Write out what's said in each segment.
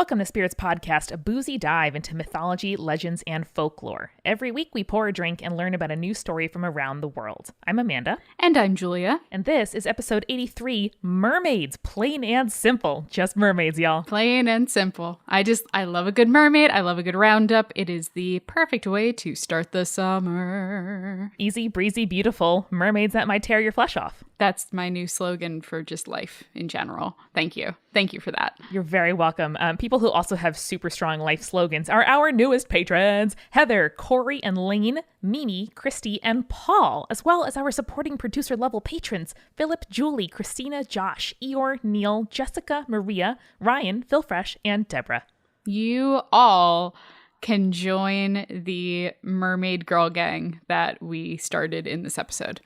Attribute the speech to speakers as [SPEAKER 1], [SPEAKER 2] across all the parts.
[SPEAKER 1] Welcome to Spirits Podcast, a boozy dive into mythology, legends, and folklore. Every week we pour a drink and learn about a new story from around the world. I'm Amanda.
[SPEAKER 2] And I'm Julia.
[SPEAKER 1] And this is episode 83, Mermaids, plain and simple. Just mermaids, y'all.
[SPEAKER 2] Plain and simple. I love a good mermaid. I love a good roundup. It is the perfect way to start the summer.
[SPEAKER 1] Easy, breezy, beautiful. Mermaids that might tear your flesh off.
[SPEAKER 2] That's my new slogan for just life in general. Thank you. Thank you for that.
[SPEAKER 1] You're very welcome. People who also have super strong life slogans are our newest patrons, Heather, Corey, and Lane, Mimi, Christy, and Paul, as well as our supporting producer level patrons, Philip, Julie, Christina, Josh, Eeyore, Neil, Jessica, Maria, Ryan, Phil Fresh, and Deborah.
[SPEAKER 2] You all can join the mermaid girl gang that we started in this episode.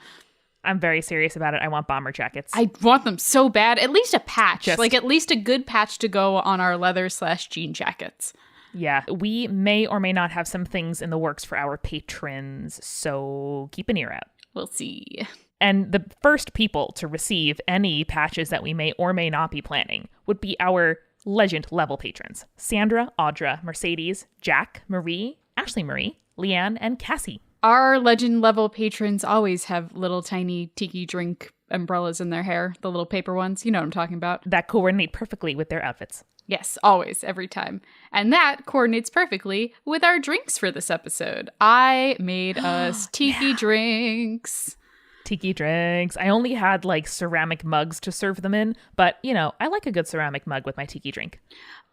[SPEAKER 1] I'm very serious about it. I want bomber jackets.
[SPEAKER 2] I want them so bad. At least a patch. At least a good patch to go on our leather/jean jackets.
[SPEAKER 1] Yeah. We may or may not have some things in the works for our patrons, so keep an ear out.
[SPEAKER 2] We'll see.
[SPEAKER 1] And the first people to receive any patches that we may or may not be planning would be our legend level patrons. Sandra, Audra, Mercedes, Jack, Marie, Ashley Marie, Leanne, and Cassie.
[SPEAKER 2] Our legend level patrons always have little tiny tiki drink umbrellas in their hair, the little paper ones. You know what I'm talking about.
[SPEAKER 1] That coordinate perfectly with their outfits.
[SPEAKER 2] Yes, always, every time. And that coordinates perfectly with our drinks for this episode. I made us tiki drinks.
[SPEAKER 1] Tiki drinks. I only had ceramic mugs to serve them in, but I like a good ceramic mug with my tiki drink.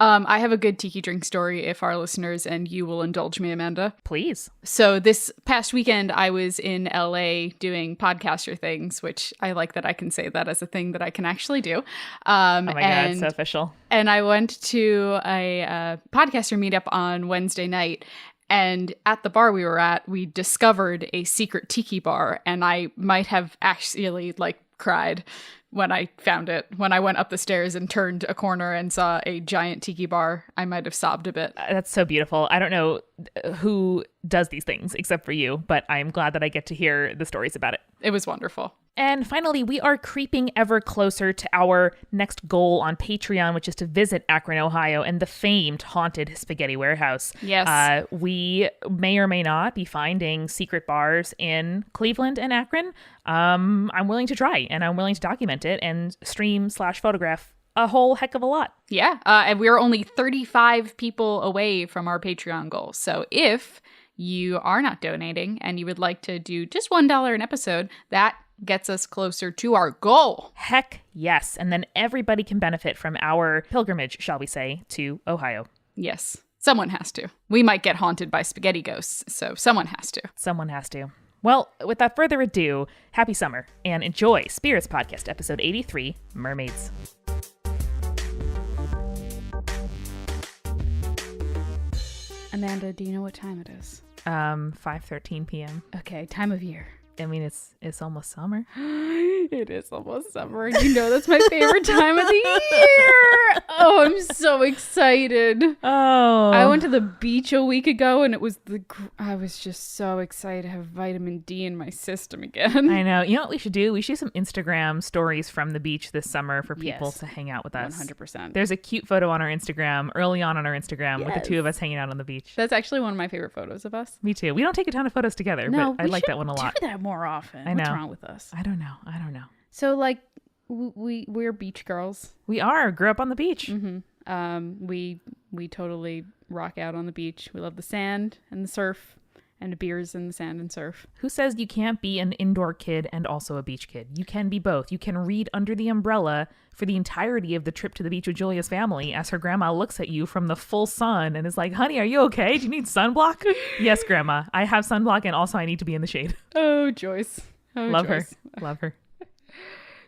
[SPEAKER 2] I have a good tiki drink story if our listeners and you will indulge me, Amanda.
[SPEAKER 1] Please.
[SPEAKER 2] So this past weekend, I was in LA doing podcaster things, which I like that I can say that as a thing that I can actually do.
[SPEAKER 1] Oh my God, so official.
[SPEAKER 2] And I went to a podcaster meetup on Wednesday night. And at the bar we were at, we discovered a secret tiki bar. And I might have actually cried when I found it. When I went up the stairs and turned a corner and saw a giant tiki bar, I might have sobbed a bit.
[SPEAKER 1] That's so beautiful. I don't know who does these things except for you, but I'm glad that I get to hear the stories about it.
[SPEAKER 2] It was wonderful.
[SPEAKER 1] And finally, we are creeping ever closer to our next goal on Patreon, which is to visit Akron, Ohio, and the famed haunted spaghetti warehouse.
[SPEAKER 2] Yes.
[SPEAKER 1] We may or may not be finding secret bars in Cleveland and Akron. I'm willing to try, and I'm willing to document it and stream/photograph a whole heck of a lot.
[SPEAKER 2] Yeah. And we're only 35 people away from our Patreon goal. So if you are not donating and you would like to do just $1 an episode, that gets us closer to our goal.
[SPEAKER 1] Heck yes. And then everybody can benefit from our pilgrimage, shall we say, to Ohio.
[SPEAKER 2] Yes. Someone has to. We might get haunted by spaghetti ghosts, so someone has to.
[SPEAKER 1] Someone has to. Well, without further ado, happy summer and enjoy Spirits Podcast, episode 83, Mermaids.
[SPEAKER 2] Amanda, do you know what time it is?
[SPEAKER 1] 5:13 p.m.
[SPEAKER 2] Okay, time of year.
[SPEAKER 1] I mean, it's almost summer.
[SPEAKER 2] It is almost summer. You know that's my favorite time of the year. Oh, I'm so excited.
[SPEAKER 1] Oh.
[SPEAKER 2] I went to the beach a week ago and I was just so excited to have vitamin D in my system again.
[SPEAKER 1] I know. You know what we should do? We should do some Instagram stories from the beach this summer for people to hang out with us.
[SPEAKER 2] 100%.
[SPEAKER 1] There's a cute photo on our Instagram, early on our Instagram, with the two of us hanging out on the beach.
[SPEAKER 2] That's actually one of my favorite photos of us.
[SPEAKER 1] Me too. We don't take a ton of photos together, but I like that one a lot.
[SPEAKER 2] Do that more often.
[SPEAKER 1] I know.
[SPEAKER 2] What's wrong with us?
[SPEAKER 1] I don't know.
[SPEAKER 2] So we're beach girls.
[SPEAKER 1] We grew up on the beach.
[SPEAKER 2] Mm-hmm. We totally rock out on the beach. We love the sand and the surf and the beers and the sand and surf.
[SPEAKER 1] Who says you can't be an indoor kid and also a beach kid? You can be both. You can read under the umbrella for the entirety of the trip to the beach with Julia's family as her grandma looks at you from the full sun and is like, honey, are you okay? Do you need sunblock? Yes, grandma. I have sunblock and also I need to be in the shade.
[SPEAKER 2] Oh, Joyce. Oh,
[SPEAKER 1] Love
[SPEAKER 2] Joyce.
[SPEAKER 1] her. Love her.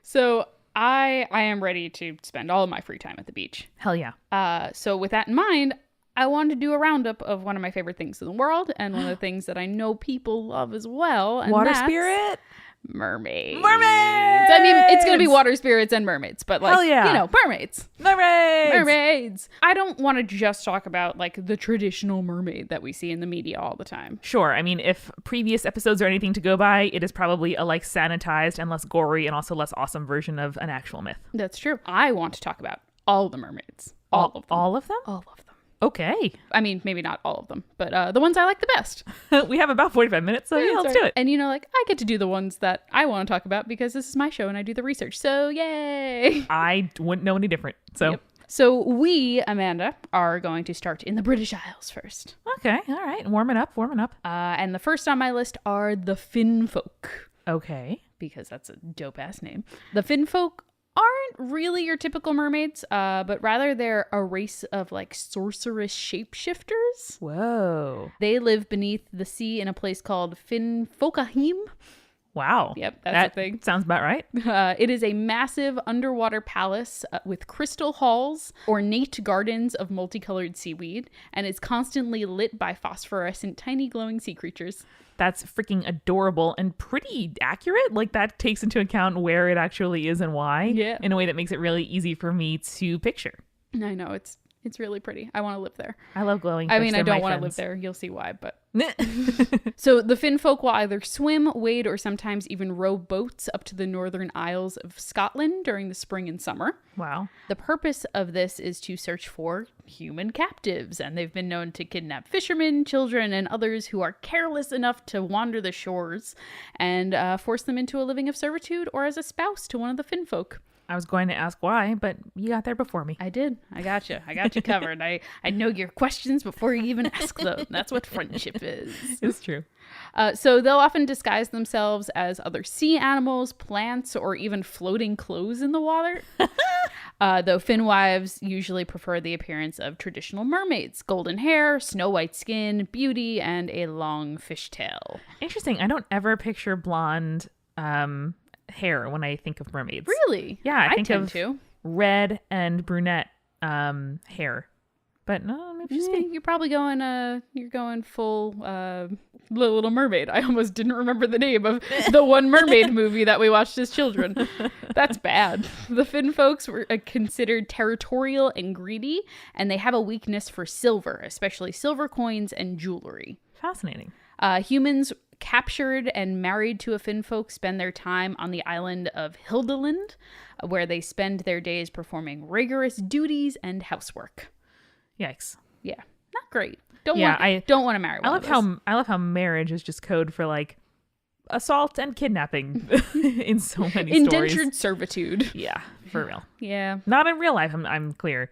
[SPEAKER 2] So I am ready to spend all of my free time at the beach.
[SPEAKER 1] Hell yeah.
[SPEAKER 2] So with that in mind, I wanted to do a roundup of one of my favorite things in the world and one of the things that I know people love as well. And
[SPEAKER 1] Water spirit?
[SPEAKER 2] Mermaids.
[SPEAKER 1] Mermaids!
[SPEAKER 2] I mean, it's going to be water spirits and mermaids, but
[SPEAKER 1] Hell yeah.
[SPEAKER 2] Mermaids.
[SPEAKER 1] Mermaids!
[SPEAKER 2] Mermaids. I don't want to just talk about the traditional mermaid that we see in the media all the time.
[SPEAKER 1] Sure. I mean, if previous episodes are anything to go by, it is probably a sanitized and less gory and also less awesome version of an actual myth.
[SPEAKER 2] That's true. I want to talk about all the mermaids. All of them.
[SPEAKER 1] All of them?
[SPEAKER 2] All of them.
[SPEAKER 1] Okay.
[SPEAKER 2] I mean, maybe not all of them, but the ones I like the best.
[SPEAKER 1] We have about 45 minutes, so yeah, let's do it.
[SPEAKER 2] And I get to do the ones that I want to talk about because this is my show and I do the research. So yay!
[SPEAKER 1] I wouldn't know any different. So.
[SPEAKER 2] Yep. So we, Amanda, are going to start in the British Isles first.
[SPEAKER 1] Okay, all right. Warming up.
[SPEAKER 2] And the first on my list are the Finfolk.
[SPEAKER 1] Okay.
[SPEAKER 2] Because that's a dope-ass name. The Finfolk aren't really your typical mermaids, but rather they're a race of like sorceress shapeshifters.
[SPEAKER 1] Whoa.
[SPEAKER 2] They live beneath the sea in a place called Finfolkahim.
[SPEAKER 1] Wow.
[SPEAKER 2] Yep, that's a thing.
[SPEAKER 1] Sounds about right.
[SPEAKER 2] It is a massive underwater palace with crystal halls, ornate gardens of multicolored seaweed, and is constantly lit by phosphorescent tiny glowing sea creatures.
[SPEAKER 1] That's freaking adorable and pretty accurate. Like, that takes into account where it actually is and why.
[SPEAKER 2] Yeah.
[SPEAKER 1] In a way that makes it really easy for me to picture.
[SPEAKER 2] I know, it's really pretty. I want to live there.
[SPEAKER 1] I love glowing
[SPEAKER 2] I
[SPEAKER 1] fish.
[SPEAKER 2] mean,
[SPEAKER 1] They're
[SPEAKER 2] I don't
[SPEAKER 1] my
[SPEAKER 2] want to
[SPEAKER 1] friends.
[SPEAKER 2] live there. You'll see why, but... So the Finfolk will either swim, wade, or sometimes even row boats up to the northern isles of Scotland during the spring and summer.
[SPEAKER 1] Wow.
[SPEAKER 2] The purpose of this is to search for human captives, and they've been known to kidnap fishermen, children, and others who are careless enough to wander the shores and force them into a living of servitude or as a spouse to one of the Finfolk.
[SPEAKER 1] I was going to ask why, but you got there before me.
[SPEAKER 2] I did. I got you. I got you covered. I know your questions before you even ask them. That's what friendship is.
[SPEAKER 1] It's true.
[SPEAKER 2] So they'll often disguise themselves as other sea animals, plants, or even floating clothes in the water. Though Finwives usually prefer the appearance of traditional mermaids: golden hair, snow white skin, beauty, and a long fishtail.
[SPEAKER 1] Interesting. I don't ever picture blonde hair when I think of mermaids.
[SPEAKER 2] Really?
[SPEAKER 1] Yeah, I think
[SPEAKER 2] tend
[SPEAKER 1] of
[SPEAKER 2] to.
[SPEAKER 1] red and brunette hair. But no, maybe just me.
[SPEAKER 2] You're probably going you're going full Little Mermaid. I almost didn't remember the name of the one mermaid movie that we watched as children. That's bad. The Finfolks were considered territorial and greedy, and they have a weakness for silver, especially silver coins and jewelry.
[SPEAKER 1] Fascinating.
[SPEAKER 2] Humans captured and married to a Finfolk spend their time on the island of Hildeland, where they spend their days performing rigorous duties and housework.
[SPEAKER 1] Yikes.
[SPEAKER 2] Yeah, not great. Don't want to marry one
[SPEAKER 1] I
[SPEAKER 2] of those.
[SPEAKER 1] I love how marriage is just code for like assault and kidnapping in so many
[SPEAKER 2] Indentured
[SPEAKER 1] stories.
[SPEAKER 2] servitude.
[SPEAKER 1] Yeah, for real.
[SPEAKER 2] Yeah.
[SPEAKER 1] Not in real life, I'm clear.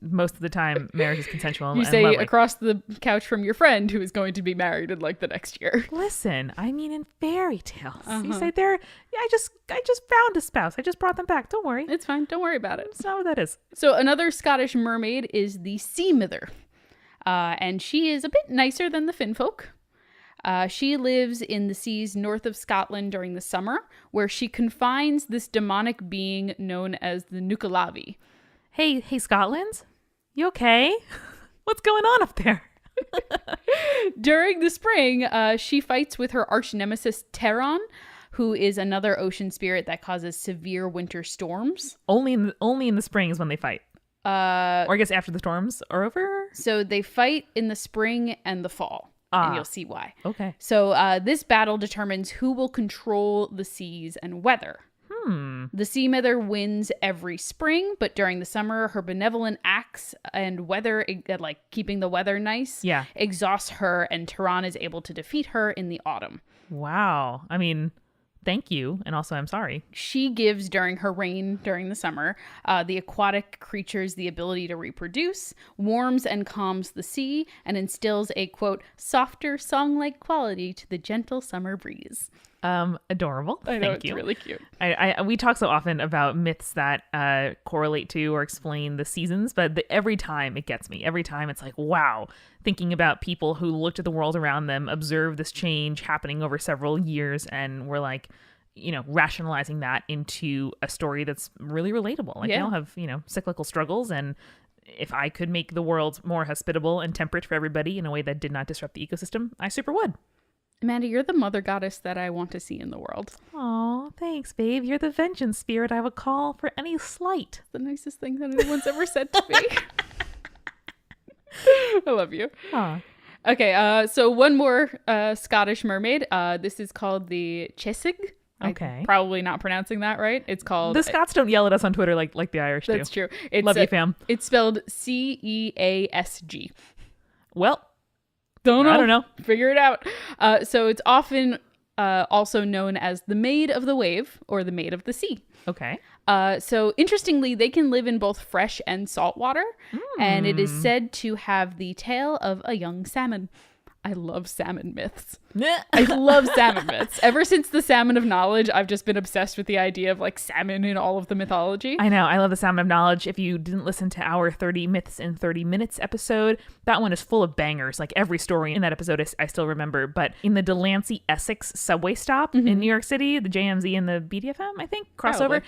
[SPEAKER 1] Most of the time, marriage is consensual
[SPEAKER 2] You
[SPEAKER 1] and
[SPEAKER 2] say
[SPEAKER 1] lovely.
[SPEAKER 2] across the couch from your friend who is going to be married in like the next year.
[SPEAKER 1] Listen, I mean in fairy tales. You say I just found a spouse. I just brought them back. Don't worry.
[SPEAKER 2] It's fine. Don't worry about it.
[SPEAKER 1] That's not what that is.
[SPEAKER 2] So another Scottish mermaid is the Sea Mither. And she is a bit nicer than the Finfolk. She lives in the seas north of Scotland during the summer, where she confines this demonic being known as the Nucalavi.
[SPEAKER 1] Hey, Scotland? You okay? What's going on up there?
[SPEAKER 2] During the spring, she fights with her arch nemesis Terran, who is another ocean spirit that causes severe winter storms.
[SPEAKER 1] Only in the spring is when they fight. Or I guess after the storms are over?
[SPEAKER 2] So they fight in the spring and the fall. And you'll see why.
[SPEAKER 1] Okay.
[SPEAKER 2] So this battle determines who will control the seas and weather. The Sea Mither wins every spring, but during the summer, her benevolent acts and weather, like keeping the weather nice, exhausts her, and Tehran is able to defeat her in the autumn.
[SPEAKER 1] Wow. I mean, thank you, and also I'm sorry.
[SPEAKER 2] She gives during her reign during the summer the aquatic creatures the ability to reproduce, warms and calms the sea, and instills a, quote, softer song-like quality to the gentle summer breeze.
[SPEAKER 1] Adorable.
[SPEAKER 2] I know,
[SPEAKER 1] Thank
[SPEAKER 2] it's
[SPEAKER 1] you.
[SPEAKER 2] really cute.
[SPEAKER 1] We talk so often about myths that correlate to or explain the seasons, but every time it gets me. Every time it's like, wow, thinking about people who looked at the world around them, observed this change happening over several years, and were like, rationalizing that into a story that's really relatable. Like, they all have, cyclical struggles, and if I could make the world more hospitable and temperate for everybody in a way that did not disrupt the ecosystem, I super would.
[SPEAKER 2] Amanda, you're the mother goddess that I want to see in the world.
[SPEAKER 1] Aw, thanks, babe. You're the vengeance spirit I would call for any slight.
[SPEAKER 2] The nicest thing that anyone's ever said to me. I love you.
[SPEAKER 1] Aw.
[SPEAKER 2] Okay, so one more Scottish mermaid. This is called the Chesig.
[SPEAKER 1] Okay.
[SPEAKER 2] I'm probably not pronouncing that right. It's called...
[SPEAKER 1] The Scots don't yell at us on Twitter like the Irish do.
[SPEAKER 2] That's true. It's
[SPEAKER 1] Love you, fam.
[SPEAKER 2] It's spelled Ceasg.
[SPEAKER 1] Well,
[SPEAKER 2] Don't know.
[SPEAKER 1] I don't know.
[SPEAKER 2] Figure it out. So it's often also known as the Maid of the Wave or the Maid of the Sea.
[SPEAKER 1] Okay.
[SPEAKER 2] So interestingly, they can live in both fresh and salt water, and it is said to have the tail of a young salmon. I love salmon myths. I love salmon myths. Ever since the Salmon of Knowledge, I've just been obsessed with the idea of like salmon in all of the mythology.
[SPEAKER 1] I know. I love the Salmon of Knowledge. If you didn't listen to our 30 Myths in 30 Minutes episode, that one is full of bangers. Like every story in that episode I still remember. But in the Delancey Essex subway stop in New York City, the JMZ and the BDFM, I think, crossover,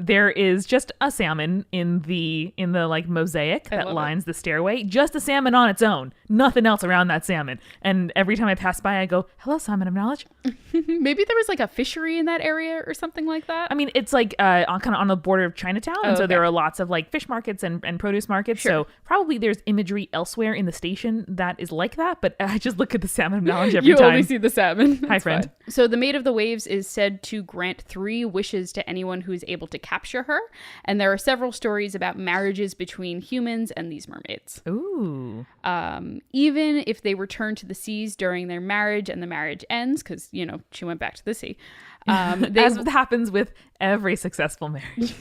[SPEAKER 1] there is just a salmon in the like mosaic that lines the stairway. Just a salmon on its own. Nothing else around that salmon. And every time I pass by, I go, hello, Salmon of Knowledge.
[SPEAKER 2] Maybe there was like a fishery in that area or something like that.
[SPEAKER 1] I mean, it's like kind of on the border of Chinatown. And so there are lots of like fish markets and produce markets. Sure. So probably there's imagery elsewhere in the station that is like that. But I just look at the Salmon of Knowledge every time.
[SPEAKER 2] You only see the salmon.
[SPEAKER 1] Hi, friend.
[SPEAKER 2] Fine. So the Maid of the Waves is said to grant 3 wishes to anyone who is able to capture her. And there are several stories about marriages between humans and these mermaids.
[SPEAKER 1] Ooh.
[SPEAKER 2] Even if they return to the seas during their marriage and the marriage ends, because, you know, she went back to the sea.
[SPEAKER 1] As happens with every successful marriage.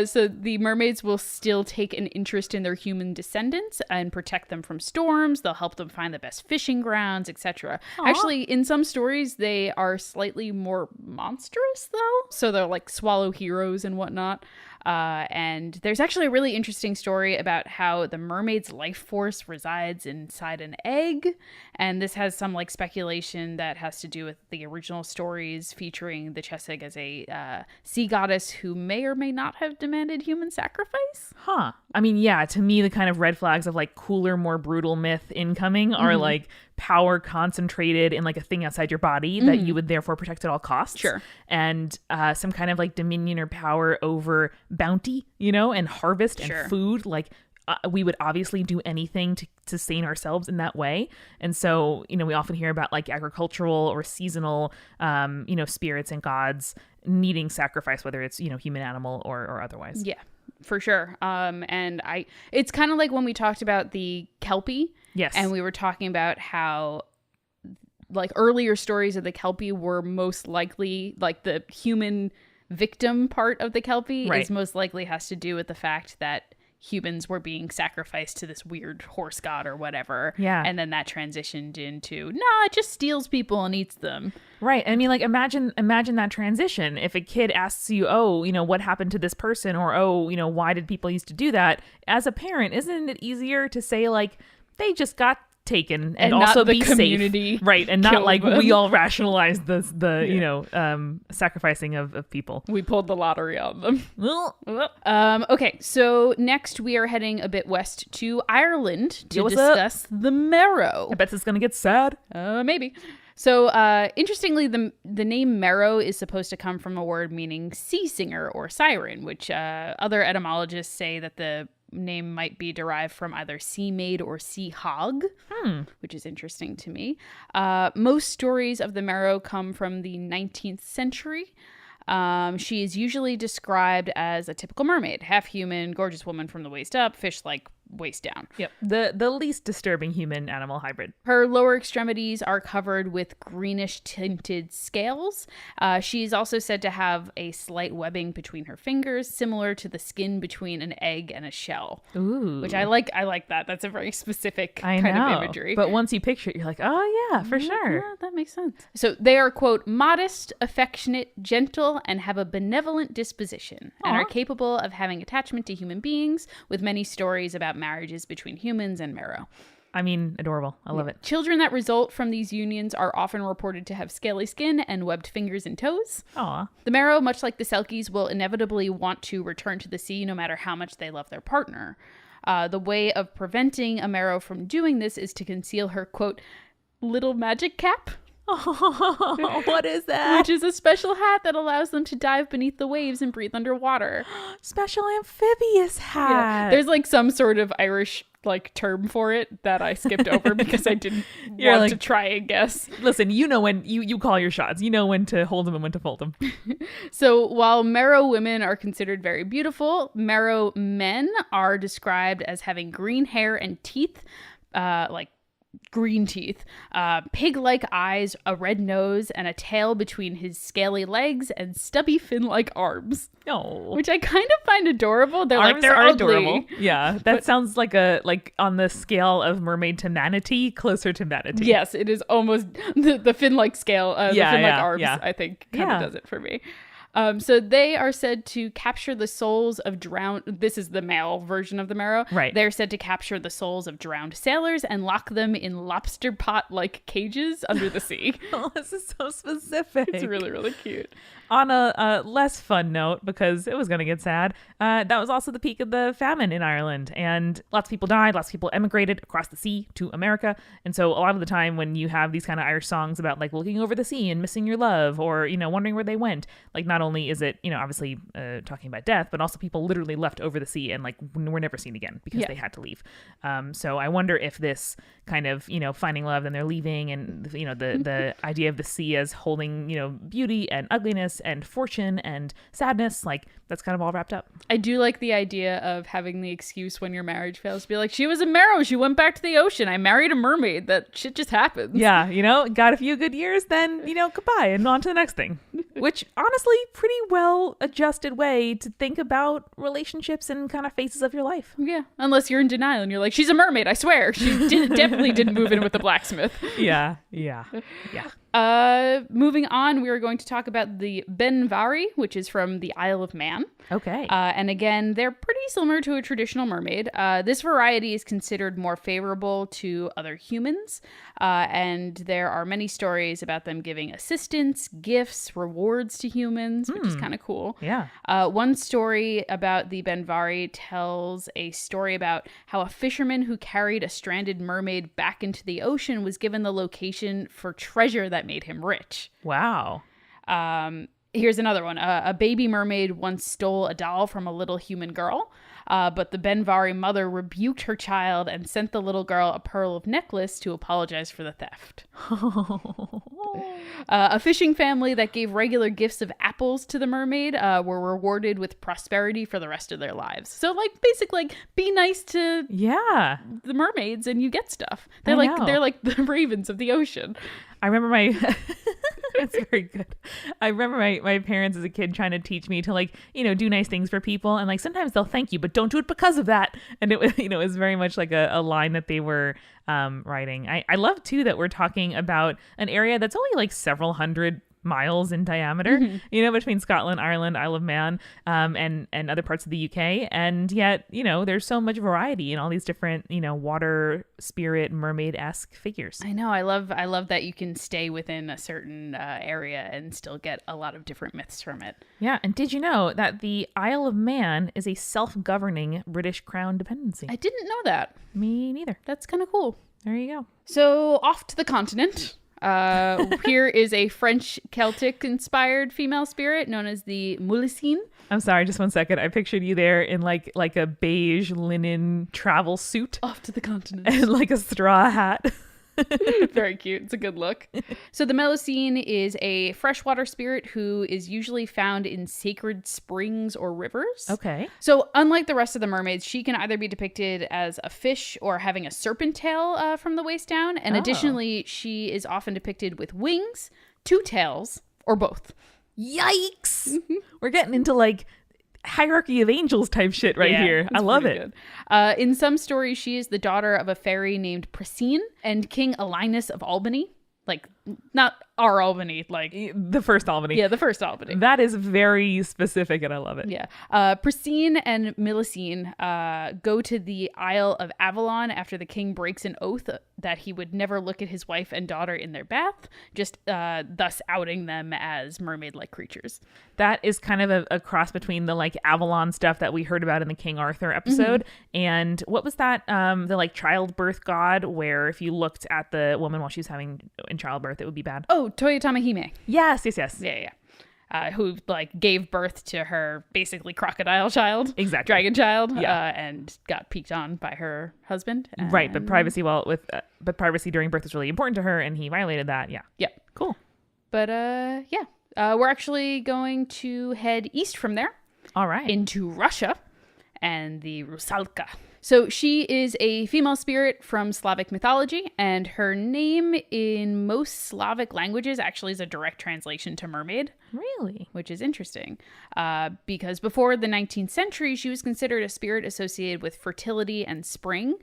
[SPEAKER 2] So the mermaids will still take an interest in their human descendants and protect them from storms. They'll help them find the best fishing grounds, etc. Actually, in some stories, they are slightly more monstrous, though. So they'll like swallow heroes and whatnot. And there's actually a really interesting story about how the mermaid's life force resides inside an egg. And this has some like speculation that has to do with the original stories featuring the chess egg as a sea goddess who may or may not have demanded human sacrifice.
[SPEAKER 1] Huh. I mean, yeah, to me, the kind of red flags of like cooler, more brutal myth incoming are like power concentrated in like a thing outside your body that you would therefore protect at all costs.
[SPEAKER 2] Sure.
[SPEAKER 1] And some kind of like dominion or power over bounty, you know, and harvest and food. Like we would obviously do anything to sustain ourselves in that way. And so, you know, we often hear about like agricultural or seasonal, you know, spirits and gods needing sacrifice, whether it's, you know, human, animal or otherwise.
[SPEAKER 2] Yeah, for sure. And it's kind of like when we talked about the Kelpie.
[SPEAKER 1] Yes.
[SPEAKER 2] And we were talking about how like earlier stories of the Kelpie were most likely like the human victim part of the Kelpie is most likely has to do with the fact that humans were being sacrificed to this weird horse god or whatever.
[SPEAKER 1] Yeah.
[SPEAKER 2] And then that transitioned into, it just steals people and eats them.
[SPEAKER 1] Right. I mean, like, imagine that transition. If a kid asks you, oh, you know, what happened to this person? Or, oh, you know, why did people used to do that? As a parent, isn't it easier to say, like, they just got taken and also
[SPEAKER 2] not the
[SPEAKER 1] be
[SPEAKER 2] community
[SPEAKER 1] safe, right? And not like
[SPEAKER 2] them.
[SPEAKER 1] we all rationalize the you know sacrificing of people.
[SPEAKER 2] We pulled the lottery on them. Okay, so next we are heading a bit west to Ireland to discuss the Merrow.
[SPEAKER 1] I bet this is gonna get sad.
[SPEAKER 2] Maybe. So, interestingly, the name Merrow is supposed to come from a word meaning sea singer or siren, which other etymologists say that the name might be derived from either sea maid or sea hog, which is interesting to me. Most stories of the Merrow come from the 19th century. She is usually described as a typical mermaid, half human, gorgeous woman from the waist up, fish-like waist down.
[SPEAKER 1] Yep. The least disturbing human animal hybrid.
[SPEAKER 2] Her lower extremities are covered with greenish tinted scales. She is also said to have a slight webbing between her fingers, similar to the skin between an egg and a shell.
[SPEAKER 1] Ooh.
[SPEAKER 2] Which I like that. That's a very specific kind of imagery.
[SPEAKER 1] But once you picture it, you're like, oh yeah, for sure.
[SPEAKER 2] Yeah, that makes sense. So they are, quote, modest, affectionate, gentle, and have a benevolent disposition, and are capable of having attachment to human beings, with many stories about marriages between humans and Merrow.
[SPEAKER 1] I mean, adorable. I love it.
[SPEAKER 2] Children that result from these unions are often reported to have scaly skin and webbed fingers and toes.
[SPEAKER 1] Aw.
[SPEAKER 2] The Merrow, much like the Selkies, will inevitably want to return to the sea no matter how much they love their partner. The way of preventing a Merrow from doing this is to conceal her, quote, little magic cap.
[SPEAKER 1] Oh, what is that?
[SPEAKER 2] Which is a special hat that allows them to dive beneath the waves and breathe underwater.
[SPEAKER 1] Special amphibious hat.
[SPEAKER 2] Yeah. There's like some sort of Irish like term for it that I skipped over because I didn't
[SPEAKER 1] You're
[SPEAKER 2] want
[SPEAKER 1] like,
[SPEAKER 2] to try and guess.
[SPEAKER 1] Listen, you know when you call your shots. You know when to hold them and when to fold them.
[SPEAKER 2] So while Merrow women are considered very beautiful, Merrow men are described as having green hair and teeth, like green teeth, pig-like eyes, a red nose, and a tail between his scaly legs and stubby fin-like arms.
[SPEAKER 1] No.
[SPEAKER 2] Which I kind of find adorable. They're
[SPEAKER 1] Arms
[SPEAKER 2] like, they're
[SPEAKER 1] are
[SPEAKER 2] ugly.
[SPEAKER 1] adorable. Yeah, that sounds like on the scale of mermaid to manatee, closer to manatee.
[SPEAKER 2] Yes, it is almost the fin-like scale, the fin-like arms, I think, kind of does it for me. So they are said to capture the souls of drowned... This is the male version of the Merrow.
[SPEAKER 1] Right.
[SPEAKER 2] They're said to capture the souls of drowned sailors and lock them in lobster pot-like cages under the sea.
[SPEAKER 1] Oh, this is so specific.
[SPEAKER 2] It's really, really cute.
[SPEAKER 1] On a less fun note, because it was going to get sad, that was also the peak of the famine in Ireland. And lots of people died. Lots of people emigrated across the sea to America. And so a lot of the time when you have these kind of Irish songs about like looking over the sea and missing your love or, wondering where they went, like not only is it, obviously talking about death, but also people literally left over the sea and like were never seen again because they had to leave. So I wonder if this kind of, finding love and they're leaving and, the idea of the sea as holding, beauty and ugliness and fortune and sadness, like that's kind of all wrapped up.
[SPEAKER 2] I do like the idea of having the excuse when your marriage fails to be like, she was a Merrow, she went back to the ocean, I married a mermaid, that shit just happens.
[SPEAKER 1] Yeah, got a few good years, then, goodbye and on to the next thing. Which honestly, pretty well adjusted way to think about relationships and kind of phases of your life.
[SPEAKER 2] Yeah, unless you're in denial and you're like, she's a mermaid, I swear. She definitely didn't move in with the blacksmith.
[SPEAKER 1] Yeah.
[SPEAKER 2] Moving on, we are going to talk about the Ben Vari, which is from the Isle of Man.
[SPEAKER 1] Okay.
[SPEAKER 2] And again, they're pretty similar to a traditional mermaid. This variety is considered more favorable to other humans, and there are many stories about them giving assistance, gifts, rewards to humans, which is kind of cool.
[SPEAKER 1] Yeah.
[SPEAKER 2] One story about the Ben Vari tells a story about how a fisherman who carried a stranded mermaid back into the ocean was given the location for treasure that made him rich.
[SPEAKER 1] Wow.
[SPEAKER 2] Here's another one. A baby mermaid once stole a doll from a little human girl, but the Ben Vari mother rebuked her child and sent the little girl a pearl of necklace to apologize for the theft. A fishing family that gave regular gifts of apples to the mermaid were rewarded with prosperity for the rest of their lives. So, like, basically, like, be nice to the mermaids and you get stuff. They're like the ravens of the ocean.
[SPEAKER 1] I remember my it's very good. I remember my parents as a kid trying to teach me to like, do nice things for people. And like, sometimes they'll thank you, but don't do it because of that. And it was, it was very much like a line that they were writing. I love too that we're talking about an area that's only like several hundred miles in diameter, between Scotland, Ireland, Isle of Man, and other parts of the UK. And yet, there's so much variety in all these different, water spirit mermaid-esque figures.
[SPEAKER 2] I know. I love that you can stay within a certain area and still get a lot of different myths from it.
[SPEAKER 1] Yeah. And did you know that the Isle of Man is a self-governing British Crown dependency?
[SPEAKER 2] I didn't know that.
[SPEAKER 1] Me neither.
[SPEAKER 2] That's kind of cool.
[SPEAKER 1] There you go.
[SPEAKER 2] So off to the continent. Here is a French Celtic-inspired female spirit known as the Mullicine.
[SPEAKER 1] I'm sorry, just 1 second. I pictured you there in like a beige linen travel suit.
[SPEAKER 2] Off to the continent.
[SPEAKER 1] And like a straw hat.
[SPEAKER 2] Very cute. It's a good look. So the Melusine is a freshwater spirit who is usually found in sacred springs or rivers.
[SPEAKER 1] Okay.
[SPEAKER 2] So unlike the rest of the mermaids, she can either be depicted as a fish or having a serpent tail from the waist down. And additionally, she is often depicted with wings, two tails, or both.
[SPEAKER 1] Yikes! We're getting into like hierarchy of angels type shit here. I love it.
[SPEAKER 2] In some stories, she is the daughter of a fairy named Priscine and King Alinus of Albany. Like, not our Albany, like...
[SPEAKER 1] The first Albany.
[SPEAKER 2] Yeah, the first Albany.
[SPEAKER 1] That is very specific and I love it.
[SPEAKER 2] Yeah. Priscine and Melusine go to the Isle of Avalon after the king breaks an oath that he would never look at his wife and daughter in their bath, just thus outing them as mermaid-like creatures.
[SPEAKER 1] That is kind of a cross between the like Avalon stuff that we heard about in the King Arthur episode and what was that? The like childbirth god where if you looked at the woman while she was having in childbirth, it would be bad.
[SPEAKER 2] Oh, Toyotama Hime.
[SPEAKER 1] Yes.
[SPEAKER 2] Yeah. who like gave birth to her basically crocodile child,
[SPEAKER 1] Exactly.
[SPEAKER 2] dragon child,
[SPEAKER 1] Yeah.
[SPEAKER 2] and got peeked on by her husband.
[SPEAKER 1] Right, but
[SPEAKER 2] and-
[SPEAKER 1] privacy during birth is really important to her, and he violated that. Yeah.
[SPEAKER 2] Yep.
[SPEAKER 1] Cool.
[SPEAKER 2] But we're actually going to head east from there
[SPEAKER 1] All right.
[SPEAKER 2] into Russia and the Rusalka. So she is a female spirit from Slavic mythology, and her name in most Slavic languages actually is a direct translation to mermaid,
[SPEAKER 1] Really?
[SPEAKER 2] which is interesting because before the 19th century, she was considered a spirit associated with fertility and spring,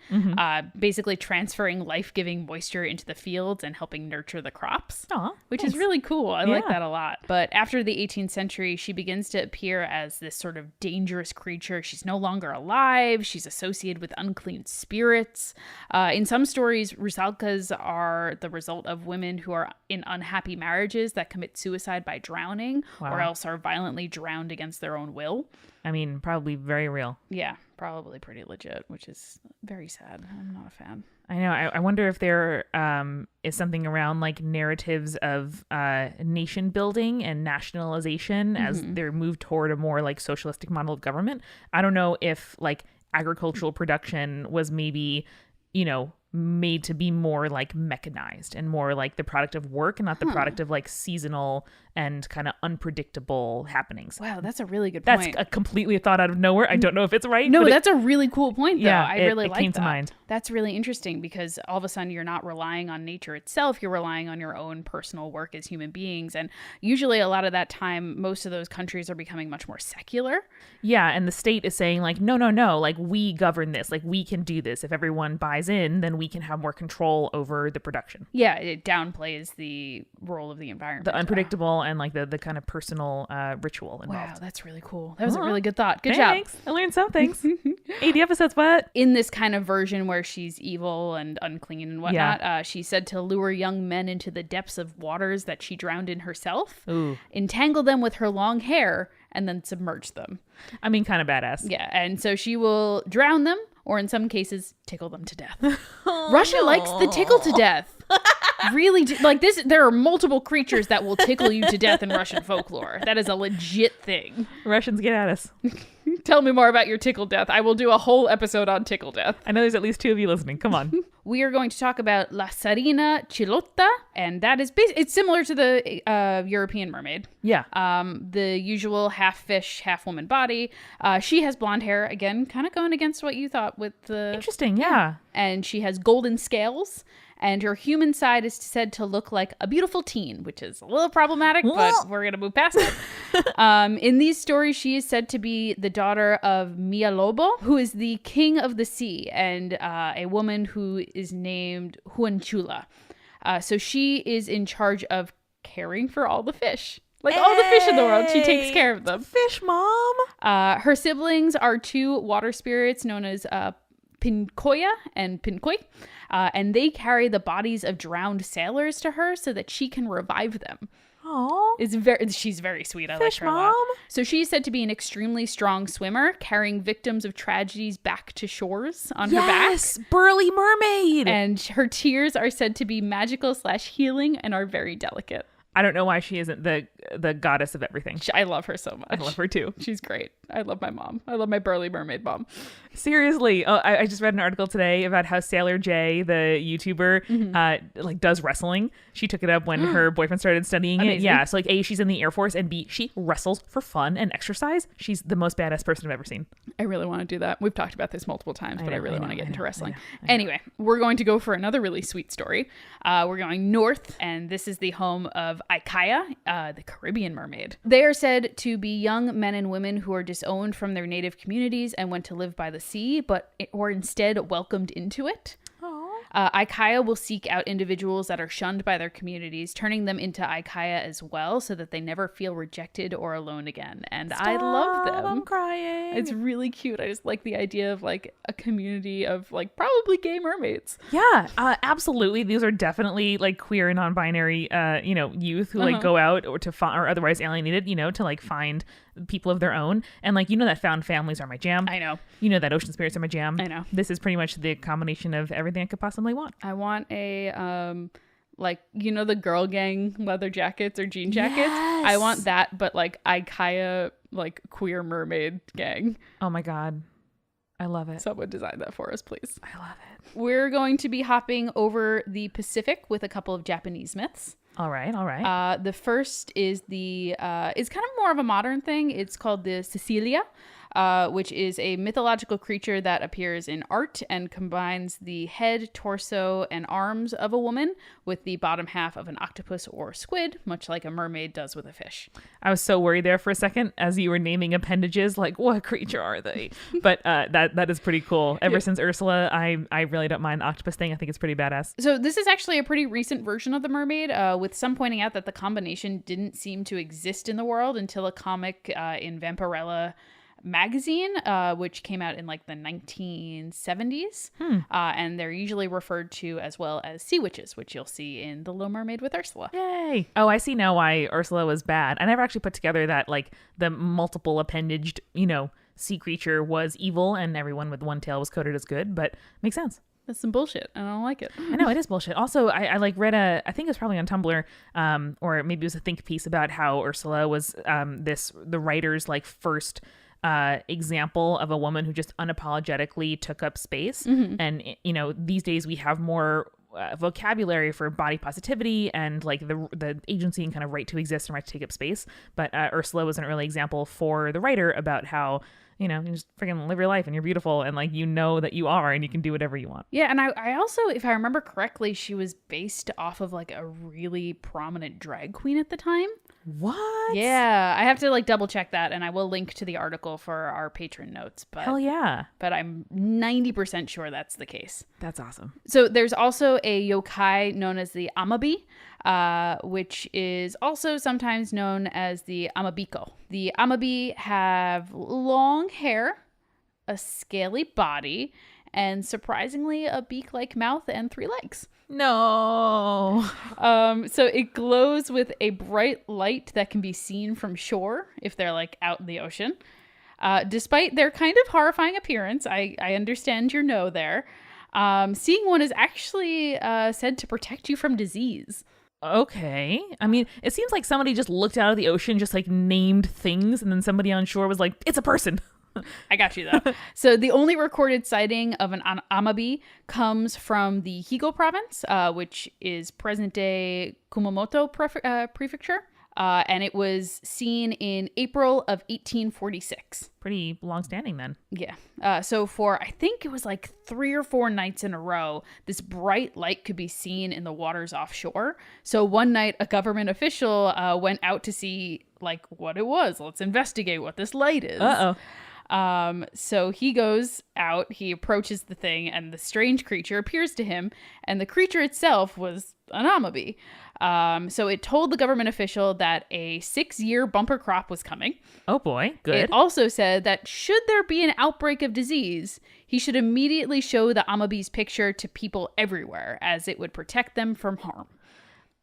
[SPEAKER 2] basically transferring life-giving moisture into the fields and helping nurture the crops,
[SPEAKER 1] Aw,
[SPEAKER 2] which
[SPEAKER 1] nice.
[SPEAKER 2] is really cool. I like
[SPEAKER 1] Yeah.
[SPEAKER 2] that a lot. But after the 18th century, she begins to appear as this sort of dangerous creature. She's no longer alive. She's associated with unclean spirits. In some stories, rusalkas are the result of women who are in unhappy marriages that commit suicide by drowning or
[SPEAKER 1] Wow.
[SPEAKER 2] else are violently drowned against their own will.
[SPEAKER 1] I mean, probably very real.
[SPEAKER 2] Yeah, probably pretty legit, which is very sad. I'm not a fan.
[SPEAKER 1] I know. I wonder if there is something around like narratives of nation building and nationalization as they're moved toward a more like socialistic model of government. I don't know if like agricultural production was maybe, made to be more like mechanized and more like the product of work and not the product of like seasonal and kind of unpredictable happenings.
[SPEAKER 2] Wow, that's a really good
[SPEAKER 1] That's
[SPEAKER 2] point.
[SPEAKER 1] a completely thought out of nowhere. I don't know if it's right.
[SPEAKER 2] No,
[SPEAKER 1] but
[SPEAKER 2] that's a really cool point, though.
[SPEAKER 1] Yeah,
[SPEAKER 2] I
[SPEAKER 1] it-
[SPEAKER 2] really
[SPEAKER 1] it
[SPEAKER 2] like
[SPEAKER 1] came
[SPEAKER 2] that.
[SPEAKER 1] to mind.
[SPEAKER 2] That's really interesting because all of a sudden you're not relying on nature itself. You're relying on your own personal work as human beings. And usually a lot of that time, most of those countries are becoming much more secular.
[SPEAKER 1] Yeah, and the state is saying like, no, like we govern this, like we can do this. If everyone buys in, then we can have more control over the production.
[SPEAKER 2] Yeah, it downplays the role of the environment.
[SPEAKER 1] The unpredictable and like the kind of personal ritual
[SPEAKER 2] Wow,
[SPEAKER 1] involved.
[SPEAKER 2] that's really cool. That was a really good thought. Good
[SPEAKER 1] Thanks.
[SPEAKER 2] job.
[SPEAKER 1] I learned some things. 80 episodes, what?
[SPEAKER 2] In this kind of version where she's evil and unclean and whatnot, she's said to lure young men into the depths of waters that she drowned in herself,
[SPEAKER 1] Ooh.
[SPEAKER 2] entangle them with her long hair, and then submerge them.
[SPEAKER 1] I mean, kind of badass.
[SPEAKER 2] Yeah, and so she will drown them, or in some cases, tickle them to death. Russia likes the tickle to death. Really, like this, there are multiple creatures that will tickle you to death in Russian folklore. That is a legit thing.
[SPEAKER 1] Russians, get at us.
[SPEAKER 2] Tell me more about your tickle death. I will do a whole episode on tickle death.
[SPEAKER 1] I know there's at least 2 of you listening. Come on.
[SPEAKER 2] We are going to talk about La Sarina Chilotta, and that is it's similar to the European mermaid.
[SPEAKER 1] Yeah.
[SPEAKER 2] The usual half fish, half woman body. She has blonde hair, again, kind of going against what you thought with the...
[SPEAKER 1] Interesting. Yeah.
[SPEAKER 2] And she has golden scales, and her human side is said to look like a beautiful teen, which is a little problematic, but we're going to move past it. In these stories, she is said to be the daughter of Mialobo, who is the king of the sea, and a woman who is named Huanchula. So she is in charge of caring for all the fish. Like all the fish in the world, she takes care of them.
[SPEAKER 1] Fish mom.
[SPEAKER 2] Her siblings are 2 water spirits known as Pinkoya and Pinkoi, and they carry the bodies of drowned sailors to her so that she can revive them.
[SPEAKER 1] Oh.
[SPEAKER 2] She's very sweet. I
[SPEAKER 1] Fish
[SPEAKER 2] like her a lot.
[SPEAKER 1] mom.
[SPEAKER 2] So she's said to be an extremely strong swimmer, carrying victims of tragedies back to shores on her back.
[SPEAKER 1] Yes, burly mermaid.
[SPEAKER 2] And her tears are said to be magical / healing and are very delicate.
[SPEAKER 1] I don't know why she isn't the goddess of everything.
[SPEAKER 2] I love her so much.
[SPEAKER 1] I love her too.
[SPEAKER 2] She's great. I love my mom. I love my burly mermaid mom.
[SPEAKER 1] Seriously, I just read an article today about how Sailor J, the YouTuber, like does wrestling. She took it up when her boyfriend started studying it.
[SPEAKER 2] Amazing.
[SPEAKER 1] Yeah, so like A, she's in the Air Force, and B, she wrestles for fun and exercise. She's the most badass person I've ever seen.
[SPEAKER 2] I really want to do that. We've talked about this multiple times, but I really want to get into
[SPEAKER 1] I
[SPEAKER 2] wrestling.
[SPEAKER 1] know.
[SPEAKER 2] Anyway, we're going to go for another really sweet story. We're going north, and this is the home of Aikaya, the Caribbean mermaid. They are said to be young men and women who are disowned from their native communities and went to live by the sea, but were instead welcomed into it. Aikaya will seek out individuals that are shunned by their communities, turning them into Aikaya as well so that they never feel rejected or alone again. And I love them.
[SPEAKER 1] I'm crying.
[SPEAKER 2] It's really cute. I just like the idea of like a community of like probably gay mermaids.
[SPEAKER 1] Yeah, absolutely. These are definitely like queer and non-binary, youth who like go out or to find or otherwise alienated, to like find people of their own. And like, that found families are my jam.
[SPEAKER 2] I know.
[SPEAKER 1] That ocean spirits are my jam.
[SPEAKER 2] I know.
[SPEAKER 1] This is pretty much the combination of everything I could possibly want.
[SPEAKER 2] I want a like, you know, the girl gang leather jackets or jean jackets.
[SPEAKER 1] Yes!
[SPEAKER 2] I want that, but like Ikea, like queer mermaid gang.
[SPEAKER 1] Oh my God. I love it.
[SPEAKER 2] Someone design that for us, please.
[SPEAKER 1] I love it.
[SPEAKER 2] We're going to be hopping over the Pacific with a couple of Japanese myths.
[SPEAKER 1] All right.
[SPEAKER 2] The first is it's kind of more of a modern thing. It's called the Cecilia, which is a mythological creature that appears in art and combines the head, torso, and arms of a woman with the bottom half of an octopus or squid, much like a mermaid does with a fish.
[SPEAKER 1] I was so worried there for a second as you were naming appendages, like what creature are they? But that is pretty cool. Ever since Ursula, I really don't mind the octopus thing. I think it's pretty badass.
[SPEAKER 2] So this is actually a pretty recent version of the mermaid, with some pointing out that the combination didn't seem to exist in the world until a comic in Vampirella magazine, which came out in like the 1970s. And they're usually referred to as well as sea witches, which you'll see in The Little Mermaid with Ursula.
[SPEAKER 1] Yay. Oh, I see now why Ursula was bad. I never actually put together that like the multiple appendaged, sea creature was evil and everyone with one tail was coded as good, but makes sense.
[SPEAKER 2] That's some bullshit. I don't like it.
[SPEAKER 1] I know, it is bullshit. Also, I like read I think it was probably on Tumblr, or maybe it was a think piece about how Ursula was the writer's like first example of a woman who just unapologetically took up space. And these days we have more vocabulary for body positivity and like the agency and kind of right to exist and right to take up space, but Ursula was an early example for the writer about how you just freaking live your life and you're beautiful and like that you are and you can do whatever you want.
[SPEAKER 2] Yeah, and I also, if I remember correctly, she was based off of like a really prominent drag queen at the time.
[SPEAKER 1] What?
[SPEAKER 2] Yeah, I have to like double check that, and I will link to the article for our patron notes. But
[SPEAKER 1] hell yeah.
[SPEAKER 2] But I'm 90% sure that's the case.
[SPEAKER 1] That's awesome.
[SPEAKER 2] So there's also a yokai known as the Amabi, which is also sometimes known as the Amabiko. The Amabi have long hair, a scaly body, and surprisingly a beak-like mouth and 3 legs.
[SPEAKER 1] No.
[SPEAKER 2] So it glows with a bright light that can be seen from shore if they're like out in the ocean. Despite their kind of horrifying appearance, I understand your no there. Seeing one is actually said to protect you from disease.
[SPEAKER 1] Okay. I mean, it seems like somebody just looked out of the ocean, just like named things, and then somebody on shore was like, it's a person.
[SPEAKER 2] I got you, though. So the only recorded sighting of an Amabi comes from the Higo province, which is present-day Kumamoto prefecture. And it was seen in April of 1846.
[SPEAKER 1] Pretty long-standing then.
[SPEAKER 2] Yeah. So for, I think it was like 3 or 4 nights in a row, this bright light could be seen in the waters offshore. So one night, a government official went out to see like what it was. Let's investigate what this light is.
[SPEAKER 1] Uh-oh.
[SPEAKER 2] So he goes out, he approaches the thing, and the strange creature appears to him, and the creature itself was an Amabi. So it told the government official that a 6-year bumper crop was coming.
[SPEAKER 1] Oh boy, good.
[SPEAKER 2] It also said that should there be an outbreak of disease, he should immediately show the Amabi's picture to people everywhere, as it would protect them from harm.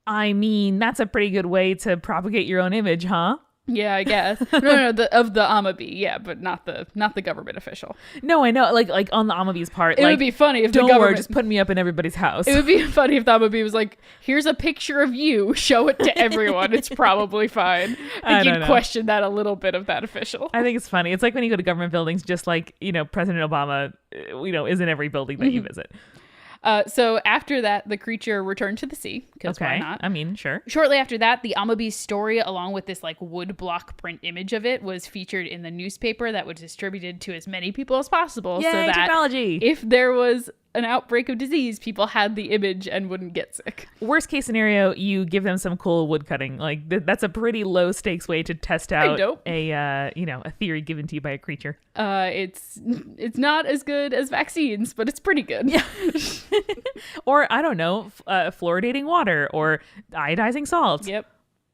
[SPEAKER 1] I mean, that's a pretty good way to propagate your own image, huh?
[SPEAKER 2] Yeah, I guess. No, of the Amabi, yeah, but not the government official.
[SPEAKER 1] No, I know. Like on the Amabi's part,
[SPEAKER 2] it would be funny if the
[SPEAKER 1] don't
[SPEAKER 2] government
[SPEAKER 1] worry, just put me up in everybody's house.
[SPEAKER 2] It would be funny if the Amabi was like, "Here's a picture of you. Show it to everyone. It's probably fine." I think you'd question that a little bit of that official.
[SPEAKER 1] I think it's funny. It's like when you go to government buildings, just like President Obama, is in every building that you visit.
[SPEAKER 2] So after that, the creature returned to the sea, because why not?
[SPEAKER 1] I mean, sure.
[SPEAKER 2] Shortly after that, the Amabi's story, along with this like wood block print image of it, was featured in the newspaper that was distributed to as many people as possible.
[SPEAKER 1] Yay,
[SPEAKER 2] so that
[SPEAKER 1] technology!
[SPEAKER 2] If there was an outbreak of disease, people had the image and wouldn't get sick.
[SPEAKER 1] Worst case scenario, you give them some cool wood cutting. Like that's a pretty low stakes way to test out a theory given to you by a creature.
[SPEAKER 2] It's not as good as vaccines, but it's pretty good.
[SPEAKER 1] Yeah. Or I don't know, fluoridating water or iodizing salt.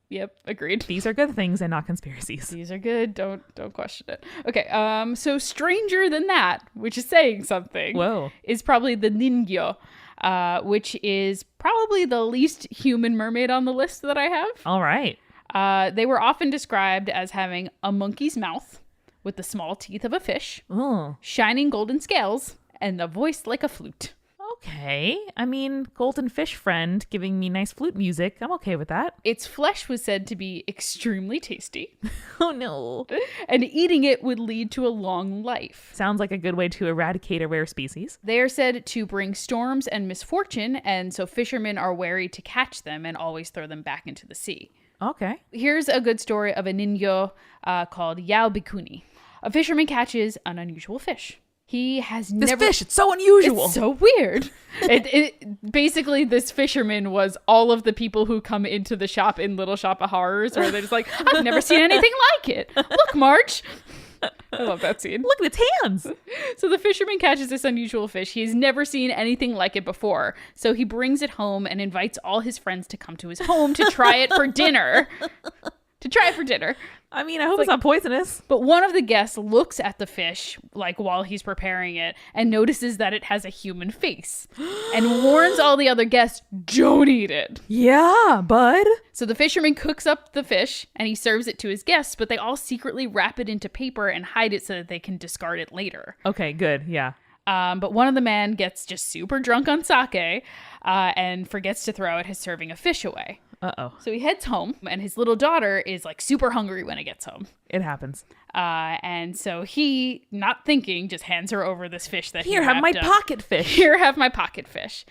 [SPEAKER 2] Yep, agreed.
[SPEAKER 1] These are good things and not conspiracies.
[SPEAKER 2] These are good. Don't question it. Okay, so stranger than that, which is saying something.
[SPEAKER 1] Whoa.
[SPEAKER 2] Is probably the Ningyo, which is probably the least human mermaid on the list that I have.
[SPEAKER 1] All right.
[SPEAKER 2] They were often described as having a monkey's mouth with the small teeth of a fish, shining golden scales, and a voice like a flute.
[SPEAKER 1] Okay. I mean, golden fish friend giving me nice flute music. I'm okay with that.
[SPEAKER 2] Its flesh was said to be extremely tasty,
[SPEAKER 1] Oh, no.
[SPEAKER 2] and eating it would lead to a long life.
[SPEAKER 1] Sounds like a good way to eradicate a rare species.
[SPEAKER 2] They are said to bring storms and misfortune, and so fishermen are wary to catch them and always throw them back into the sea.
[SPEAKER 1] Okay.
[SPEAKER 2] Here's a good story of a ninyo called Yao Bikuni. A fisherman catches an unusual fish. He has
[SPEAKER 1] This
[SPEAKER 2] never...
[SPEAKER 1] fish, it's so unusual.
[SPEAKER 2] It's so weird. Basically, this fisherman was all of the people who come into the shop in Little Shop of Horrors, where they're just like, I've never seen anything like it. Look, Marge. I love that scene.
[SPEAKER 1] Look at its hands.
[SPEAKER 2] So the fisherman catches this unusual fish. He's never seen anything like it before. So he brings it home and invites all his friends to come to his home to try it for dinner.
[SPEAKER 1] I mean, I hope it's not poisonous.
[SPEAKER 2] But one of the guests looks at the fish, like while he's preparing it, and notices that it has a human face and warns all the other guests, don't eat it.
[SPEAKER 1] Yeah, bud.
[SPEAKER 2] So the fisherman cooks up the fish and he serves it to his guests, but they all secretly wrap it into paper and hide it so that they can discard it later.
[SPEAKER 1] Okay, good. Yeah.
[SPEAKER 2] But one of the men gets just super drunk on sake and forgets to throw out his serving of fish away.
[SPEAKER 1] Uh-oh.
[SPEAKER 2] So he heads home, and his little daughter is like super hungry when he gets home.
[SPEAKER 1] It happens.
[SPEAKER 2] And so he, not thinking, just hands her over this fish that
[SPEAKER 1] Here, have my pocket fish.
[SPEAKER 2] Here, have my pocket fish.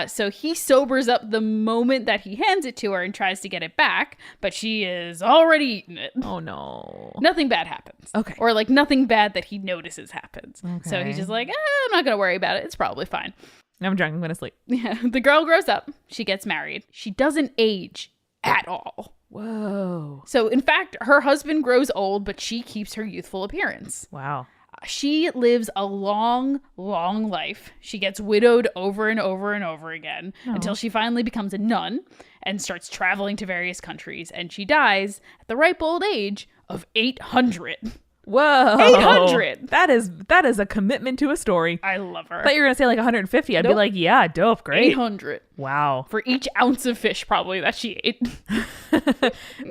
[SPEAKER 2] So he sobers up the moment that he hands it to her and tries to get it back, but she is already eaten it.
[SPEAKER 1] Oh, no.
[SPEAKER 2] Nothing bad happens.
[SPEAKER 1] Okay.
[SPEAKER 2] Or like nothing bad that he notices happens.
[SPEAKER 1] Okay.
[SPEAKER 2] So he's just like, I'm not going to worry about it. It's probably fine.
[SPEAKER 1] I'm drunk. I'm going to sleep.
[SPEAKER 2] Yeah. The girl grows up. She gets married. She doesn't age at all.
[SPEAKER 1] Whoa.
[SPEAKER 2] So in fact, her husband grows old, but she keeps her youthful appearance.
[SPEAKER 1] Wow.
[SPEAKER 2] She lives a long, long life. She gets widowed over and over and over again until she finally becomes a nun and starts traveling to various countries. And she dies at the ripe old age of 800.
[SPEAKER 1] Whoa.
[SPEAKER 2] 800.
[SPEAKER 1] That is a commitment to a story.
[SPEAKER 2] I love her.
[SPEAKER 1] I thought you were going to say like 150. I'd be
[SPEAKER 2] Nope.
[SPEAKER 1] like, yeah, dope, great.
[SPEAKER 2] 800.
[SPEAKER 1] Wow.
[SPEAKER 2] For each ounce of fish probably that she ate.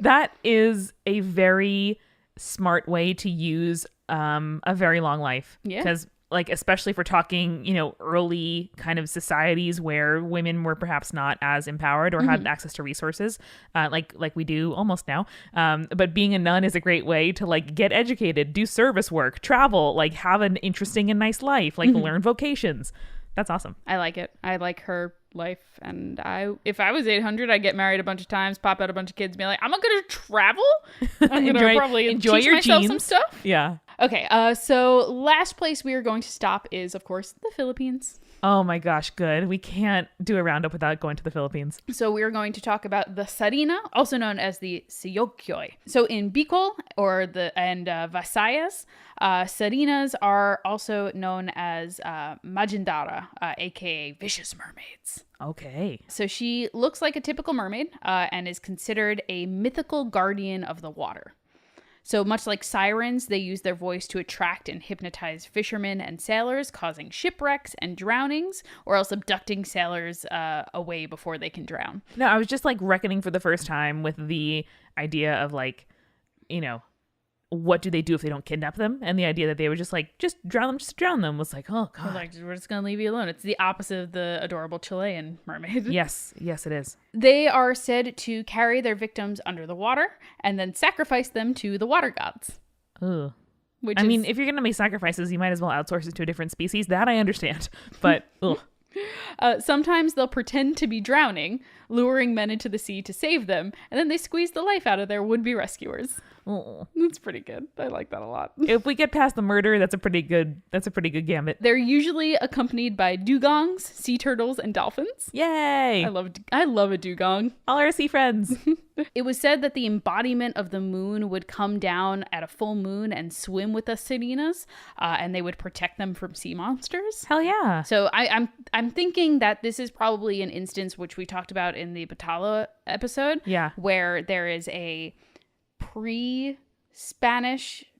[SPEAKER 1] That is a very smart way to use a very long life.
[SPEAKER 2] Yeah.
[SPEAKER 1] Because like, especially if we're talking, early kind of societies where women were perhaps not as empowered or had access to resources, like we do almost now. But being a nun is a great way to like get educated, do service work, travel, like have an interesting and nice life, like learn vocations. That's awesome.
[SPEAKER 2] I like it. I like her life. And if I was 800, I'd get married a bunch of times, pop out a bunch of kids, and be like, I'm not going to travel. I'm going to probably
[SPEAKER 1] enjoy
[SPEAKER 2] teach
[SPEAKER 1] your
[SPEAKER 2] myself
[SPEAKER 1] genes.
[SPEAKER 2] some stuff.
[SPEAKER 1] Yeah.
[SPEAKER 2] Okay, so last place we are going to stop is, of course, the Philippines.
[SPEAKER 1] Oh my gosh, good. We can't do a roundup without going to the Philippines.
[SPEAKER 2] So we are going to talk about the sarina, also known as the siyokyoy. So in Bicol and Visayas, sarinas are also known as majindara, aka vicious mermaids.
[SPEAKER 1] Okay.
[SPEAKER 2] So she looks like a typical mermaid and is considered a mythical guardian of the water. So much like sirens, they use their voice to attract and hypnotize fishermen and sailors, causing shipwrecks and drownings, or else abducting sailors away before they can drown.
[SPEAKER 1] No, I was just like reckoning for the first time with the idea of like, what do they do if they don't kidnap them? And the idea that they would just drown them was like, oh God.
[SPEAKER 2] Like, we're just going to leave you alone. It's the opposite of the adorable Chilean mermaid.
[SPEAKER 1] Yes, it is.
[SPEAKER 2] They are said to carry their victims under the water and then sacrifice them to the water gods.
[SPEAKER 1] Ugh. I mean, if you're going to make sacrifices, you might as well outsource it to a different species. That I understand. But, ugh.
[SPEAKER 2] Sometimes they'll pretend to be drowning, luring men into the sea to save them, and then they squeeze the life out of their would-be rescuers.
[SPEAKER 1] Oh.
[SPEAKER 2] That's pretty good. I like that a lot.
[SPEAKER 1] If we get past the murder, that's a pretty good gambit.
[SPEAKER 2] They're usually accompanied by dugongs, sea turtles, and dolphins.
[SPEAKER 1] Yay!
[SPEAKER 2] I love a dugong.
[SPEAKER 1] All our sea friends.
[SPEAKER 2] It was said that the embodiment of the moon would come down at a full moon and swim with the sarinas, and they would protect them from sea monsters.
[SPEAKER 1] Hell yeah.
[SPEAKER 2] So I'm thinking that this is probably an instance which we talked about in the Batala episode.
[SPEAKER 1] Yeah.
[SPEAKER 2] Where there is a pre-Spanish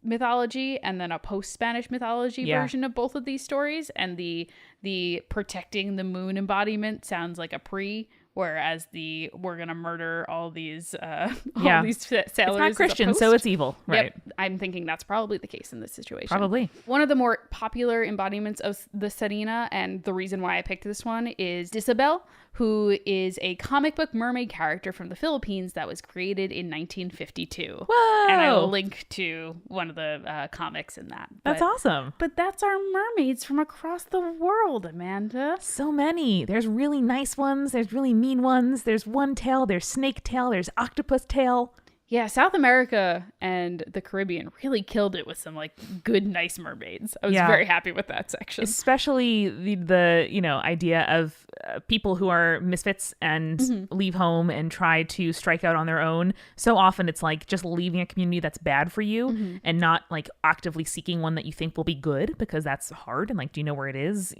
[SPEAKER 2] mythology and then a post-Spanish mythology version of both of these stories, and the protecting the moon embodiment sounds like a pre, whereas the we're gonna murder all these
[SPEAKER 1] Yeah.
[SPEAKER 2] all these sailors.
[SPEAKER 1] It's not
[SPEAKER 2] is a
[SPEAKER 1] Christian,
[SPEAKER 2] post.
[SPEAKER 1] so it's evil. Right.
[SPEAKER 2] Yep, I'm thinking that's probably the case in this situation.
[SPEAKER 1] Probably.
[SPEAKER 2] One of the more popular embodiments of the Sirena, and the reason why I picked this one, is Disa Belle, who is a comic book mermaid character from the Philippines that was created in 1952.
[SPEAKER 1] Whoa.
[SPEAKER 2] And I will link to one of the comics in that.
[SPEAKER 1] That's awesome.
[SPEAKER 2] But that's our mermaids from across the world, Amanda.
[SPEAKER 1] So many. There's really nice ones. There's really mean ones. There's one tail. There's snake tail. There's octopus tail.
[SPEAKER 2] Yeah, South America and the Caribbean really killed it with some like good, nice mermaids. I was very happy with that section.
[SPEAKER 1] Especially the idea of people who are misfits and leave home and try to strike out on their own. So often it's like just leaving a community that's bad for you and not like actively seeking one that you think will be good, because that's hard. And like, do you know where it is?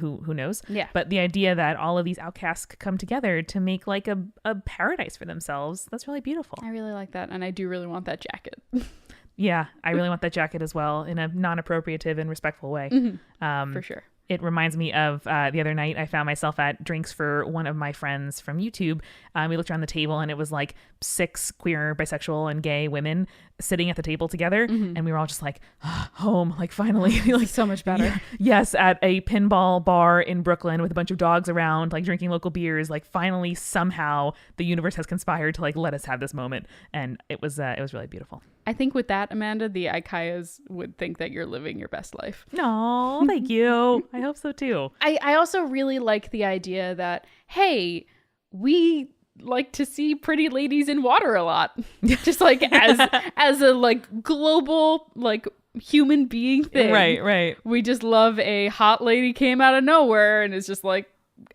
[SPEAKER 1] Who knows?
[SPEAKER 2] Yeah.
[SPEAKER 1] But the idea that all of these outcasts could come together to make like a paradise for themselves, that's really beautiful.
[SPEAKER 2] I really like that, and I do really want that jacket.
[SPEAKER 1] Yeah, I really want that jacket as well, in a non-appropriative and respectful way.
[SPEAKER 2] For sure.
[SPEAKER 1] It reminds me of the other night I found myself at drinks for one of my friends from YouTube. We looked around the table and it was like 6 queer, bisexual, and gay women sitting at the table together. And we were all just like, home, like finally. Like
[SPEAKER 2] so much better.
[SPEAKER 1] Yeah, yes, at a pinball bar in Brooklyn with a bunch of dogs around, like drinking local beers. Like finally, somehow the universe has conspired to like let us have this moment. And it was really beautiful.
[SPEAKER 2] I think with that, Amanda, the Ikayas would think that you're living your best life.
[SPEAKER 1] No, thank you. I hope so too.
[SPEAKER 2] I also really like the idea that, hey, we like to see pretty ladies in water a lot. Just like as a like global like human being thing.
[SPEAKER 1] Right.
[SPEAKER 2] We just love a hot lady came out of nowhere and is just like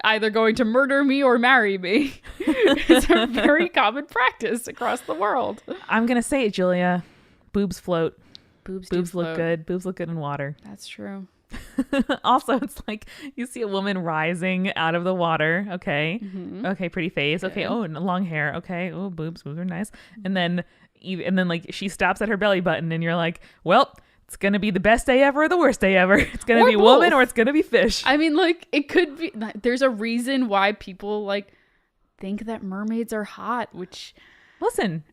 [SPEAKER 2] either going to murder me or marry me. It's a very common practice across the world.
[SPEAKER 1] I'm going to say it, Julia. Boobs float.
[SPEAKER 2] Boobs
[SPEAKER 1] look
[SPEAKER 2] float.
[SPEAKER 1] good. Boobs look good in water.
[SPEAKER 2] That's true.
[SPEAKER 1] Also, it's like you see a woman rising out of the water. Okay. Okay, pretty face. Okay. Oh, and long hair. Okay. Oh, boobs. Boobs are nice. And then like she stops at her belly button and you're like, well, it's going to be the best day ever or the worst day ever. It's going to be
[SPEAKER 2] both.
[SPEAKER 1] woman or it's going to be fish.
[SPEAKER 2] I mean, like, it could be, there's a reason why people like think that mermaids are hot, which,
[SPEAKER 1] listen,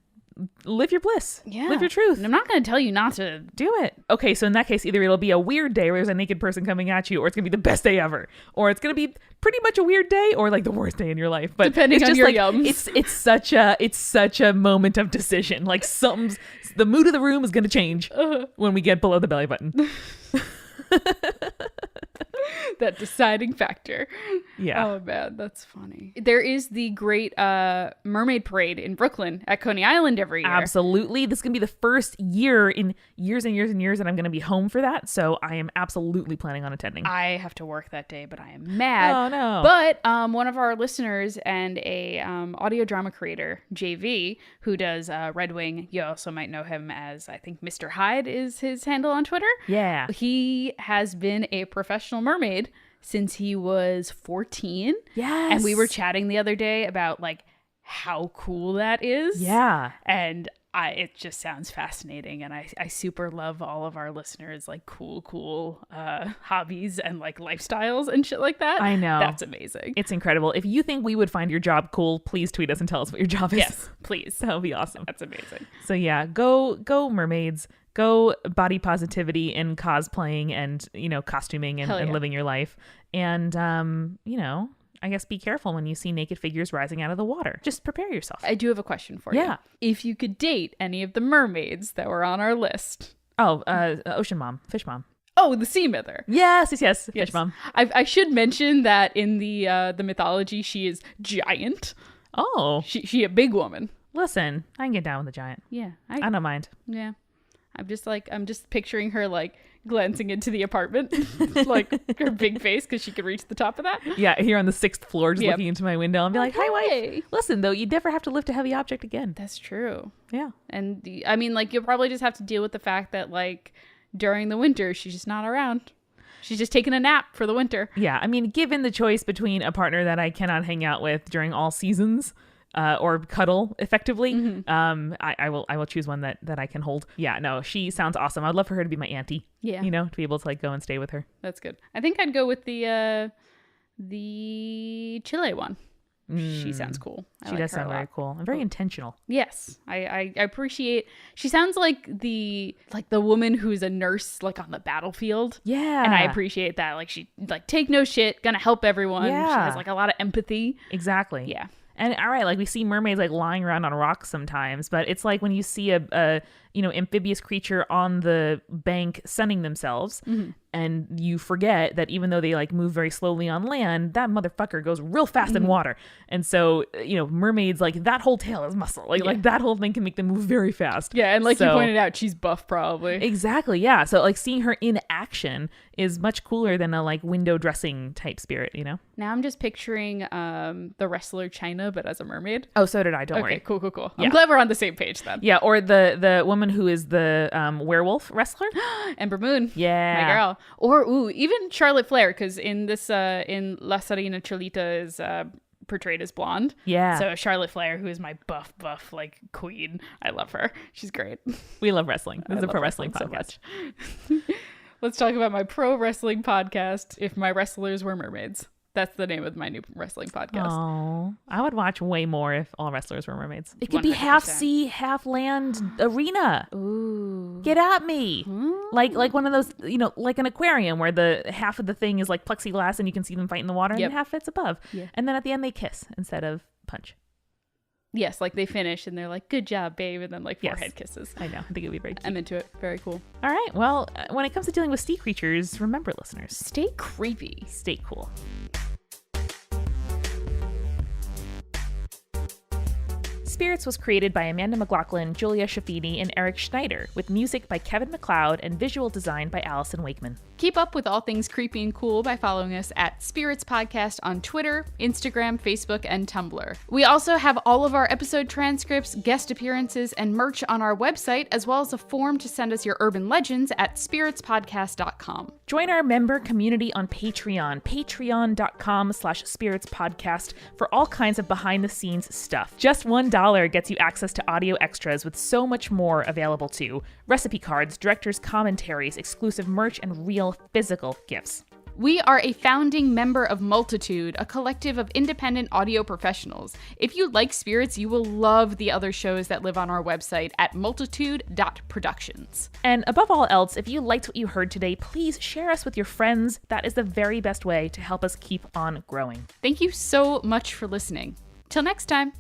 [SPEAKER 1] live your bliss.
[SPEAKER 2] yeah,
[SPEAKER 1] Live your truth.
[SPEAKER 2] And I'm not going to tell you not to
[SPEAKER 1] do it. Okay, so in that case, either it'll be a weird day where there's a naked person coming at you, or it's gonna be the best day ever, or it's gonna be pretty much a weird day, or like the worst day in your life. But
[SPEAKER 2] depending
[SPEAKER 1] it's
[SPEAKER 2] on
[SPEAKER 1] just
[SPEAKER 2] your
[SPEAKER 1] like,
[SPEAKER 2] yums.
[SPEAKER 1] It's such a moment of decision. Like the mood of the room is gonna change when we get below the belly button.
[SPEAKER 2] That deciding factor.
[SPEAKER 1] Yeah.
[SPEAKER 2] Oh man, that's funny. There is the great mermaid parade in Brooklyn at Coney Island every year.
[SPEAKER 1] Absolutely. This is going to be the first year in years and years and years that I'm going to be home for that. So I am absolutely planning on attending.
[SPEAKER 2] I have to work that day, but I am mad.
[SPEAKER 1] Oh, no.
[SPEAKER 2] But one of our listeners and a audio drama creator, JV, who does Red Wing, you also might know him as, I think, Mr. Hyde is his handle on Twitter.
[SPEAKER 1] Yeah.
[SPEAKER 2] He has been a professional mermaid since he was 14.
[SPEAKER 1] Yes.
[SPEAKER 2] And we were chatting the other day about like how cool that is.
[SPEAKER 1] Yeah.
[SPEAKER 2] And it just sounds fascinating. And I super love all of our listeners, like cool hobbies and like lifestyles and shit like that.
[SPEAKER 1] I know.
[SPEAKER 2] That's amazing.
[SPEAKER 1] It's incredible. If you think we would find your job cool, please tweet us and tell us what your job is.
[SPEAKER 2] Yes, please.
[SPEAKER 1] That would be awesome.
[SPEAKER 2] That's amazing.
[SPEAKER 1] So yeah, go mermaids. Go body positivity and cosplaying and, costuming and living your life. And, I guess be careful when you see naked figures rising out of the water. Just prepare yourself.
[SPEAKER 2] I do have a question for you.
[SPEAKER 1] Yeah.
[SPEAKER 2] If you could date any of the mermaids that were on our list.
[SPEAKER 1] Oh, ocean mom, fish mom.
[SPEAKER 2] Oh, the sea mither.
[SPEAKER 1] Yes. Fish mom.
[SPEAKER 2] I should mention that in the mythology, she is giant.
[SPEAKER 1] Oh.
[SPEAKER 2] She a big woman.
[SPEAKER 1] Listen, I can get down with a giant.
[SPEAKER 2] Yeah.
[SPEAKER 1] I don't mind.
[SPEAKER 2] Yeah. I'm just picturing her like glancing into the apartment, like her big face because she could reach the top of that.
[SPEAKER 1] Yeah, here on the 6th floor, just looking into my window and be like, "Hi, wife." Listen, though, you never have to lift a heavy object again.
[SPEAKER 2] That's true.
[SPEAKER 1] Yeah,
[SPEAKER 2] and I mean, like you'll probably just have to deal with the fact that like during the winter she's just not around. She's just taking a nap for the winter.
[SPEAKER 1] Yeah, I mean, given the choice between a partner that I cannot hang out with during all seasons. Or cuddle effectively. I will choose one that I can hold. Yeah, no, she sounds awesome. I'd love for her to be my auntie.
[SPEAKER 2] Yeah,
[SPEAKER 1] to be able to like go and stay with her.
[SPEAKER 2] That's good. I think I'd go with the Chile one. She sounds cool.
[SPEAKER 1] She does sound very cool and very intentional.
[SPEAKER 2] Yes, I appreciate. She sounds like the woman who's a nurse like on the battlefield.
[SPEAKER 1] Yeah,
[SPEAKER 2] and I appreciate that. Like she take no shit, gonna help everyone.
[SPEAKER 1] Yeah.
[SPEAKER 2] She has like a lot of empathy.
[SPEAKER 1] Exactly.
[SPEAKER 2] Yeah.
[SPEAKER 1] And all right, like we see mermaids like lying around on rocks sometimes, but it's like when you see a amphibious creature on the bank sunning themselves, and you forget that even though they like move very slowly on land, that motherfucker goes real fast in water. And so, mermaids, like that whole tail is muscle. Like that whole thing can make them move very fast.
[SPEAKER 2] Yeah, and like you pointed out, she's buff probably.
[SPEAKER 1] Exactly, yeah. So like seeing her in action is much cooler than a like window dressing type spirit,
[SPEAKER 2] Now I'm just picturing the wrestler China, but as a mermaid.
[SPEAKER 1] Oh, so did I. Don't worry.
[SPEAKER 2] Okay, cool.
[SPEAKER 1] Yeah.
[SPEAKER 2] I'm glad we're on the same page then.
[SPEAKER 1] Yeah, or the woman who is the werewolf wrestler.
[SPEAKER 2] Ember Moon.
[SPEAKER 1] Yeah.
[SPEAKER 2] My girl. Or even Charlotte Flair, because in this in La Serena Cholita is portrayed as blonde.
[SPEAKER 1] Yeah.
[SPEAKER 2] So Charlotte Flair, who is my buff like queen. I love her. She's great.
[SPEAKER 1] We love wrestling. This is a pro wrestling podcast.
[SPEAKER 2] So much. Let's talk about my pro wrestling podcast, If My Wrestlers Were Mermaids. That's the name of my new wrestling podcast.
[SPEAKER 1] Oh, I would watch way more if all wrestlers were mermaids. It could be
[SPEAKER 2] 100%.
[SPEAKER 1] half sea, half land arena.
[SPEAKER 2] Ooh.
[SPEAKER 1] Get at me. Like one of those, like an aquarium where the half of the thing is like plexiglass and you can see them fight in the water and half it's above.
[SPEAKER 2] Yeah.
[SPEAKER 1] And then at the end they kiss instead of punch.
[SPEAKER 2] Yes, like they finish and they're like, good job, babe. And then like forehead kisses.
[SPEAKER 1] I know. I think it would be very cute.
[SPEAKER 2] I'm into it. Very cool.
[SPEAKER 1] All right. Well, when it comes to dealing with sea creatures, remember, listeners,
[SPEAKER 2] Stay creepy.
[SPEAKER 1] stay cool. Spirits was created by Amanda McLaughlin, Julia Shafini, and Eric Schneider, with music by Kevin MacLeod and visual design by Allison Wakeman.
[SPEAKER 2] Keep up with all things creepy and cool by following us at Spirits Podcast on Twitter, Instagram, Facebook, and Tumblr. We also have all of our episode transcripts, guest appearances, and merch on our website, as well as a form to send us your urban legends at spiritspodcast.com.
[SPEAKER 1] Join our member community on Patreon, patreon.com/spiritspodcast, for all kinds of behind-the-scenes stuff. Just $1 gets you access to audio extras with so much more available too. Recipe cards, director's commentaries, exclusive merch, and real physical gifts.
[SPEAKER 2] We are a founding member of Multitude, a collective of independent audio professionals. If you like spirits, you will love the other shows that live on our website at multitude.productions.
[SPEAKER 1] And above all else, if you liked what you heard today, please share us with your friends. That is the very best way to help us keep on growing.
[SPEAKER 2] Thank you so much for listening. Till next time.